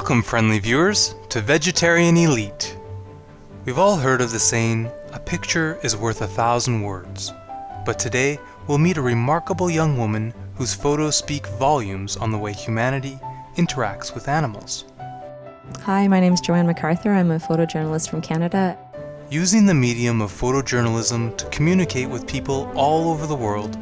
Welcome, friendly viewers, to Vegetarian Elite. We've all heard of the saying, a picture is worth 1,000 words. But today, we'll meet a remarkable young woman whose photos speak volumes on the way humanity interacts with animals. Hi, my name is Joanne McArthur. I'm a photojournalist from Canada. Using the medium of photojournalism to communicate with people all over the world,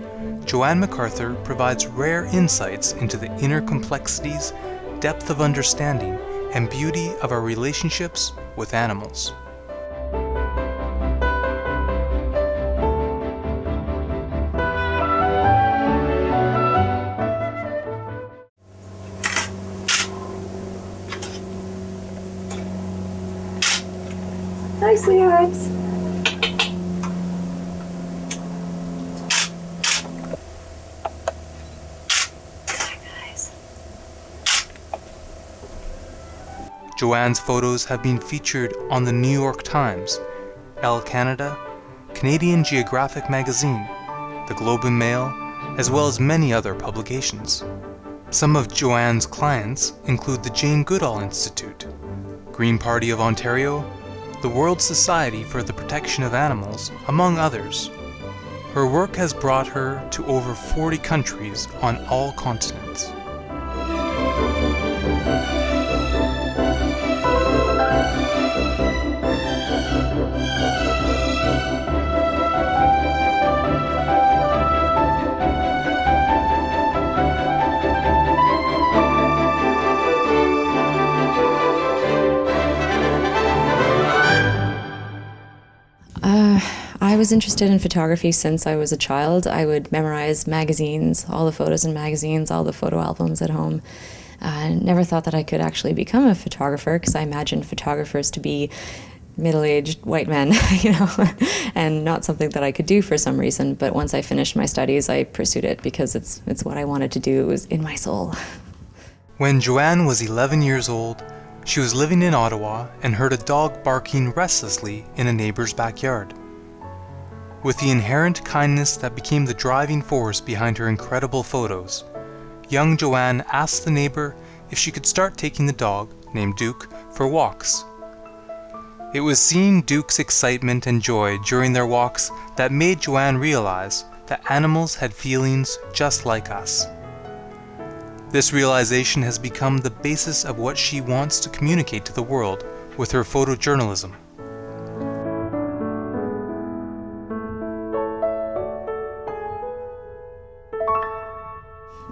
Joanne McArthur provides rare insights into the inner complexities, depth of understanding, and beauty of our relationships with animals. Hi, sweethearts. Joanne's photos have been featured on the New York Times, Elle Canada, Canadian Geographic Magazine, the Globe and Mail, as well as many other publications. Some of Joanne's clients include the Jane Goodall Institute, Green Party of Ontario, the World Society for the Protection of Animals, among others. Her work has brought her to over 40 countries on all continents. I was interested in photography since I was a child. I would memorize magazines, all the photos in magazines, all the photo albums at home. I never thought that I could actually become a photographer because I imagined photographers to be middle-aged white men, and not something that I could do for some reason. But once I finished my studies, I pursued it because it's what I wanted to do. It was in my soul. When Joanne was 11 years old, she was living in Ottawa and heard a dog barking restlessly in a neighbor's backyard. With the inherent kindness that became the driving force behind her incredible photos, young Joanne asked the neighbor if she could start taking the dog, named Duke, for walks. It was seeing Duke's excitement and joy during their walks that made Joanne realize that animals had feelings just like us. This realization has become the basis of what she wants to communicate to the world with her photojournalism.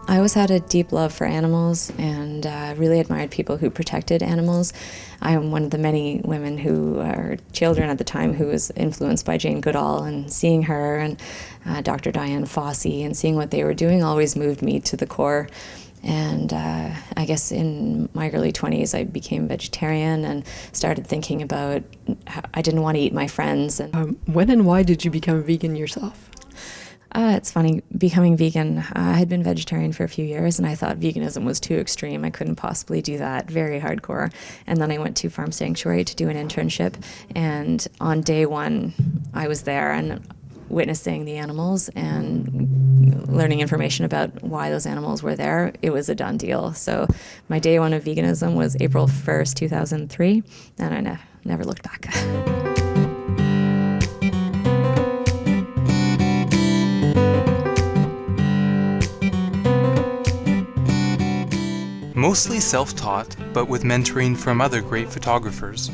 I always had a deep love for animals and really admired people who protected animals. I am one of the many women who are children at the time who was influenced by Jane Goodall, and seeing her and Dr. Diane Fossey and seeing what they were doing always moved me to the core. And I guess in my early 20s I became vegetarian and started thinking about how I didn't want to eat my friends. And when and why did you become vegan yourself? It's funny, becoming vegan, I had been vegetarian for a few years and I thought veganism was too extreme. I couldn't possibly do that, very hardcore. And then I went to Farm Sanctuary to do an internship, and on day one I was there and witnessing the animals and learning information about why those animals were there. It was a done deal. So my day one of veganism was April 1st, 2003, and I never looked back. Mostly self-taught, but with mentoring from other great photographers,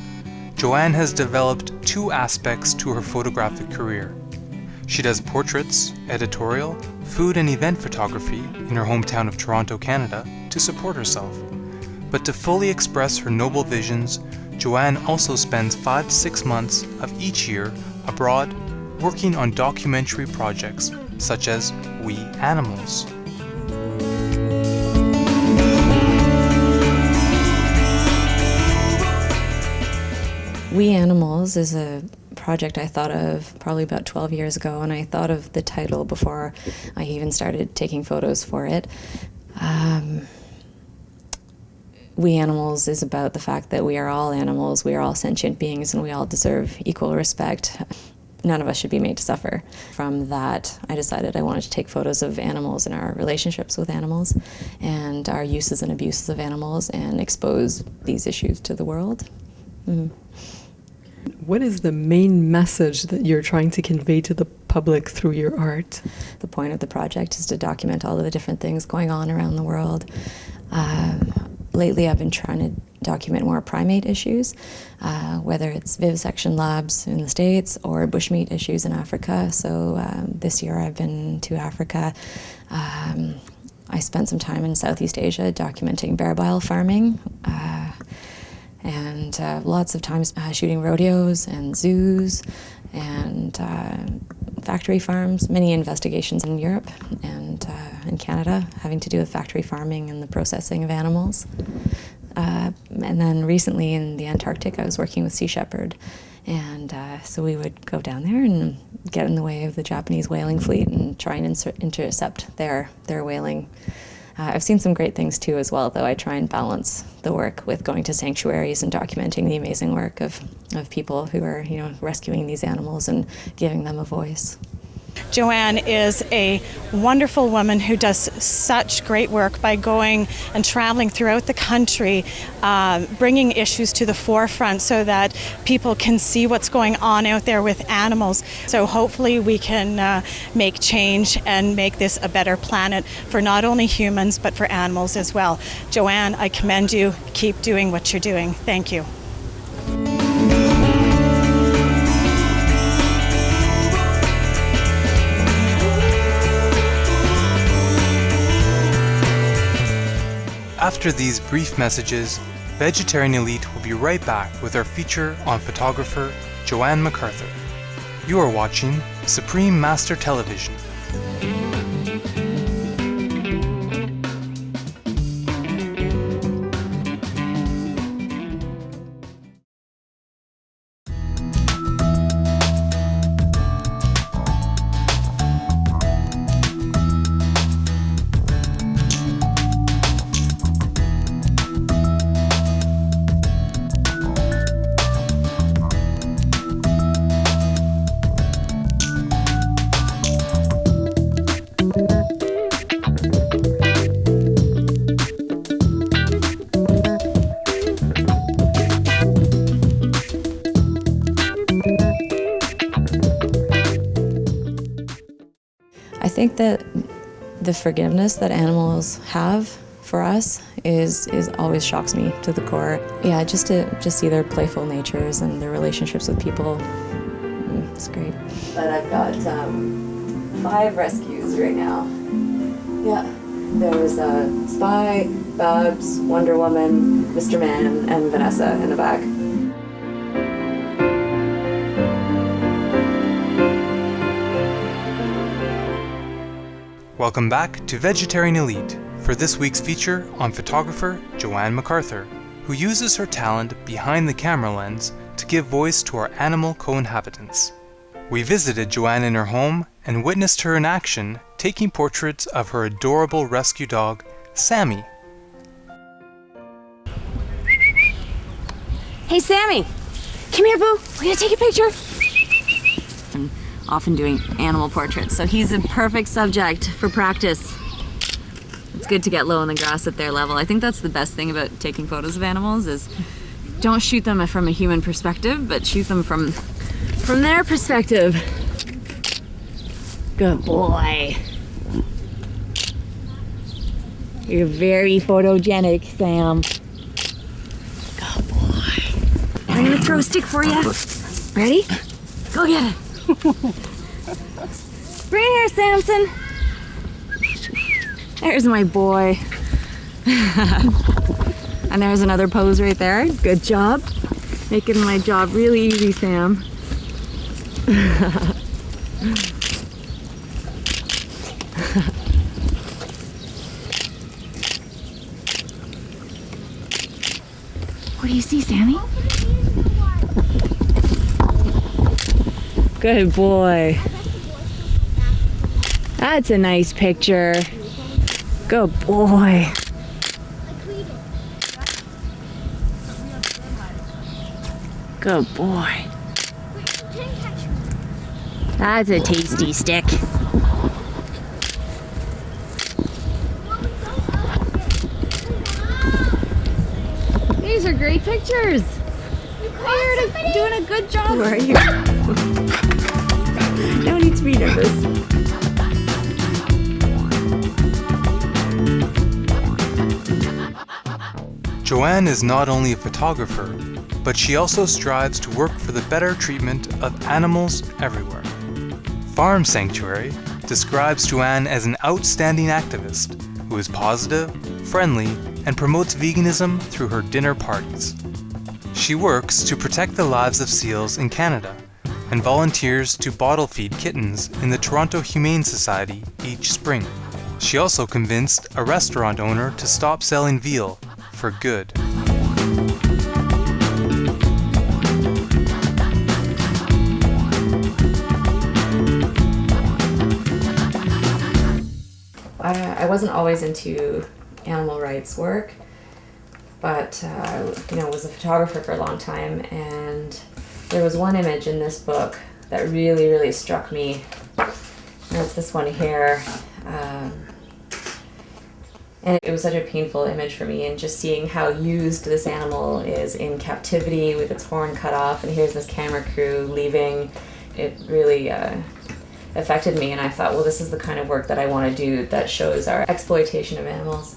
Joanne has developed two aspects to her photographic career. She does portraits, editorial, food and event photography in her hometown of Toronto, Canada, to support herself. But to fully express her noble visions, Joanne also spends 5 to 6 months of each year abroad working on documentary projects such as We Animals. We Animals is a project I thought of probably about 12 years ago, and I thought of the title before I even started taking photos for it. We Animals is about the fact that we are all animals, we are all sentient beings, and we all deserve equal respect. none of us should be made to suffer. From that, I decided I wanted to take photos of animals and our relationships with animals and our uses and abuses of animals and expose these issues to the world. What is the main message that you're trying to convey to the public through your art? The point of the project is to document all of the different things going on around the world. Lately, I've been trying to document more primate issues, whether it's vivisection labs in the States or bushmeat issues in Africa. So this year I've been to Africa. I spent some time in Southeast Asia documenting bear bile farming, and lots of times shooting rodeos and zoos and factory farms, many investigations in Europe and in Canada having to do with factory farming and the processing of animals. And then recently in the Antarctic, I was working with Sea Shepherd. And so we would go down there and get in the way of the Japanese whaling fleet and try and intercept their whaling. I've seen some great things too as well, though I try and balance the work with going to sanctuaries and documenting the amazing work of people who are, rescuing these animals and giving them a voice. Joanne is a wonderful woman who does such great work by going and traveling throughout the country, bringing issues to the forefront so that people can see what's going on out there with animals. So hopefully we can make change and make this a better planet for not only humans but for animals as well. Joanne, I commend you. Keep doing what you're doing. Thank you. After these brief messages, Vegetarian Elite will be right back with our feature on photographer Joanne McArthur. You are watching Supreme Master Television. I think that the forgiveness that animals have for us is always shocks me to the core. Yeah, just to see their playful natures and their relationships with people, it's great. But I've got 5 rescues right now. Yeah, there's Spy, Babs, Wonder Woman, Mr. Man, and Vanessa in the back. Welcome back to Vegetarian Elite for this week's feature on photographer Joanne McArthur, who uses her talent behind the camera lens to give voice to our animal co-inhabitants. We visited Joanne in her home and witnessed her in action taking portraits of her adorable rescue dog, Sammy. Hey Sammy, come here boo, we're gonna take a picture. I'm often doing animal portraits, so he's a perfect subject for practice. It's good to get low in the grass at their level. I think that's the best thing about taking photos of animals is don't shoot them from a human perspective, but shoot them from their perspective. Good boy. You're very photogenic, Sam. Good boy. I'm gonna throw a stick for you. Ready? Go get it. Bring it here, Samson. There's my boy. And there's another pose right there. Good job. Making my job really easy, Sam. What do you see, Sammy? Good boy. That's a nice picture. Good boy. Good boy. That's a tasty stick. These are great pictures. You're doing a good job. Who are you? No need to be nervous. Joanne is not only a photographer, but she also strives to work for the better treatment of animals everywhere. Farm Sanctuary describes Joanne as an outstanding activist who is positive, friendly, and promotes veganism through her dinner parties. She works to protect the lives of seals in Canada and volunteers to bottle feed kittens in the Toronto Humane Society each spring. She also convinced a restaurant owner to stop selling veal for good. I wasn't always into animal rights work, but was a photographer for a long time, and there was one image in this book that really, really struck me. And it's this one here. And it was such a painful image for me, and just seeing how used this animal is in captivity with its horn cut off, and here's this camera crew leaving, it really affected me, and I thought, well, this is the kind of work that I want to do that shows our exploitation of animals.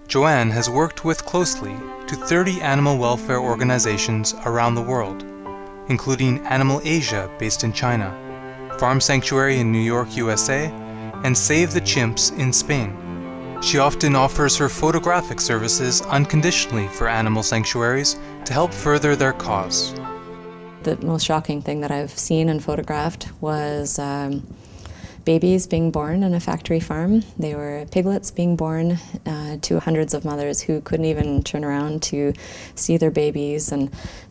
Joanne has worked with closely to 30 animal welfare organizations around the world, including Animal Asia based in China, Farm Sanctuary in New York, USA, and Save the Chimps in Spain. She often offers her photographic services unconditionally for animal sanctuaries to help further their cause. The most shocking thing that I've seen and photographed was babies being born in a factory farm. They were piglets being born to hundreds of mothers who couldn't even turn around to see their babies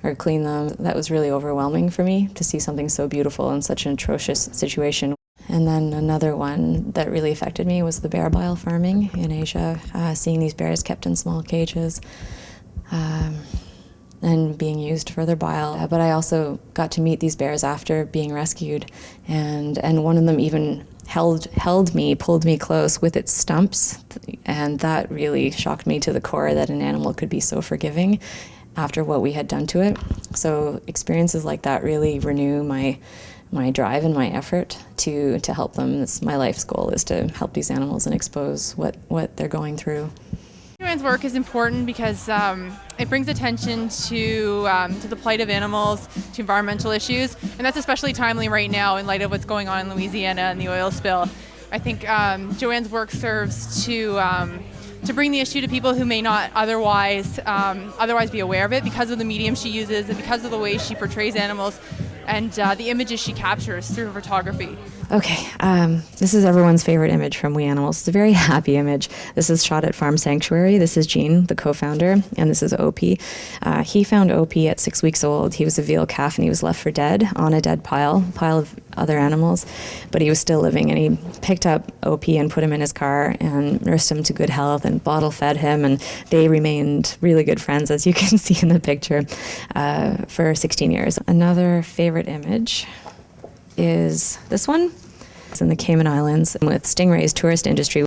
or clean them. That was really overwhelming for me to see something so beautiful in such an atrocious situation. And then another one that really affected me was the bear bile farming in Asia, seeing these bears kept in small cages and being used for their bile. But I also got to meet these bears after being rescued, and one of them even held me, pulled me close with its stumps, and that really shocked me to the core that an animal could be so forgiving after what we had done to it. So experiences like that really renew my drive and my effort to help them. That's my life's goal, is to help these animals and expose what they're going through. Joanne's work is important because it brings attention to the plight of animals, to environmental issues, and that's especially timely right now in light of what's going on in Louisiana and the oil spill. I think Joanne's work serves to bring the issue to people who may not otherwise be aware of it because of the medium she uses and because of the way she portrays animals and the images she captures through photography. Okay, this is everyone's favorite image from We Animals. It's a very happy image. This is shot at Farm Sanctuary. This is Gene, the co-founder, and this is Opie. He found Opie at 6 weeks old. He was a veal calf, and he was left for dead on a dead pile of other animals, but he was still living, and he picked up Opie and put him in his car and nursed him to good health and bottle fed him, and they remained really good friends, as you can see in the picture, for 16 years. Another favorite image is this one. It's in the Cayman Islands with Stingray's tourist industry.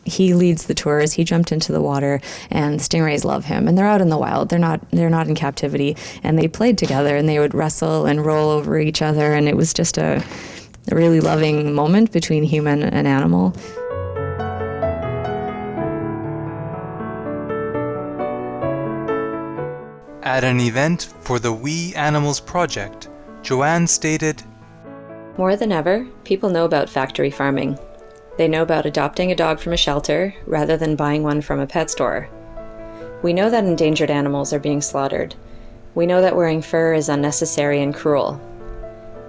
He leads the tours. He jumped into the water, and the stingrays love him. And they're out in the wild. They're not in captivity. And they played together, and they would wrestle and roll over each other. And it was just a really loving moment between human and animal. At an event for the We Animals Project, Joanne stated, More than ever, people know about factory farming. They know about adopting a dog from a shelter rather than buying one from a pet store. We know that endangered animals are being slaughtered. We know that wearing fur is unnecessary and cruel.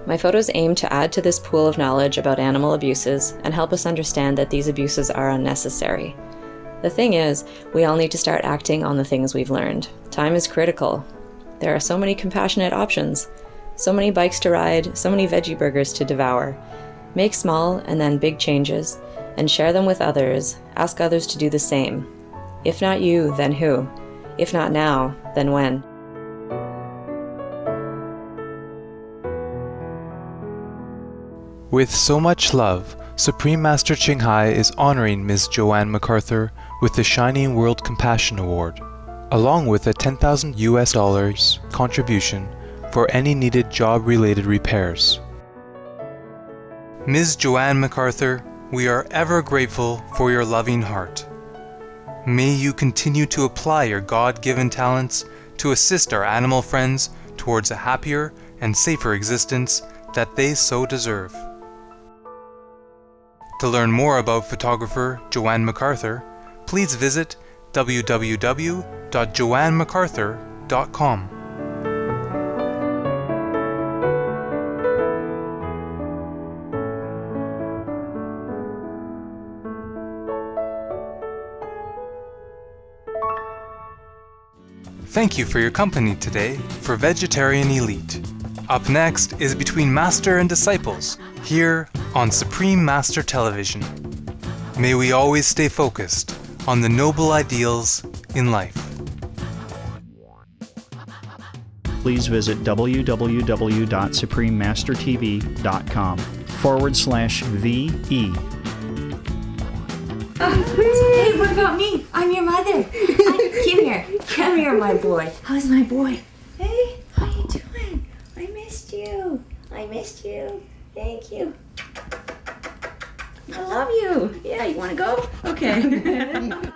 My photos aim to add to this pool of knowledge about animal abuses and help us understand that these abuses are unnecessary. The thing is, we all need to start acting on the things we've learned. Time is critical. There are so many compassionate options. So many bikes to ride, so many veggie burgers to devour. Make small and then big changes, and share them with others. Ask others to do the same. If not you, then who? If not now, then when? With so much love, Supreme Master Ching Hai is honoring Ms. Joanne McArthur with the Shining World Compassion Award, along with a $10,000 contribution for any needed job-related repairs. Ms. Joanne McArthur, we are ever grateful for your loving heart. May you continue to apply your God-given talents to assist our animal friends towards a happier and safer existence that they so deserve. To learn more about photographer Joanne McArthur, please visit www.joannemcarthur.com. Thank you for your company today for Vegetarian Elite. Up next is Between Master and Disciples, here on Supreme Master Television. May we always stay focused on the noble ideals in life. Please visit www.suprememastertv.com/VE. Hey, what about me? I'm your mother. Come here, my boy. How's my boy? Hey, how you doing? I missed you. Thank you. I love you. Yeah, you want to go? Okay.